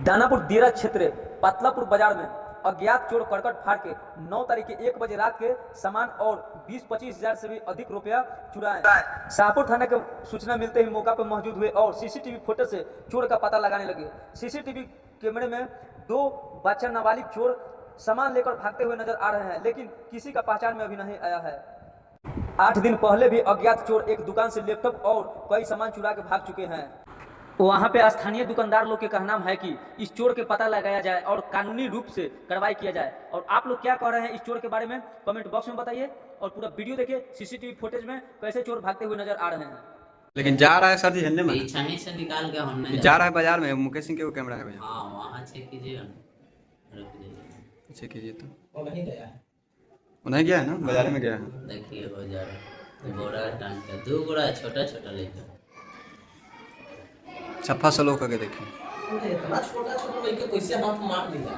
दानापुर दियरा क्षेत्र पातलापुर बाजार में अज्ञात चोर करकट फाड़ के 9 तारीख के 1 बजे रात के सामान और 20-25 हजार से भी अधिक रुपया चुराए। शाहपुर थाने के सूचना मिलते ही मौका पर मौजूद हुए और सीसीटीवी फुटेज से चोर का पता लगाने लगे। सीसीटीवी कैमरे में 2 बच्चा नाबालिग चोर सामान लेकर भागते हुए नजर आ रहे हैं, लेकिन किसी का पहचान में अभी नहीं आया है। 8 दिन पहले भी अज्ञात चोर एक दुकान से लैपटॉप और कई सामान चुरा के भाग चुके हैं। वहाँ पे स्थानीय दुकानदार लोग के कहना है कि इस चोर के पता लगाया जाए और कानूनी रूप से कार्रवाई किया जाए। और आप लोग क्या कह रहे हैं इस चोर के बारे में कमेंट बॉक्स में बताइए और पूरा वीडियो देखिए सीसीटीवी फुटेज में कैसे चोर भागते हुए नजर आ रहे हैं। लेकिन जा रहा है सर जी झंडे में पीछा ही से निकाल के हमने जा रहा है बाजार में। मुकेश सिंह के वो कैमरा है भैया। हाँ वहाँ चेक कीजिए, रुक जाइए, चेक कीजिए तो वो नहीं गया है, वो नहीं गया है ना, बाजार में गया है। देखिए हो जा रहा गोड़ा टांग के 2 गोड़ा छोटा छोटा लेकर सफा स्लो करके देखिए। इतना छोटा छोटा लेके कैसे हाथ मार दिया।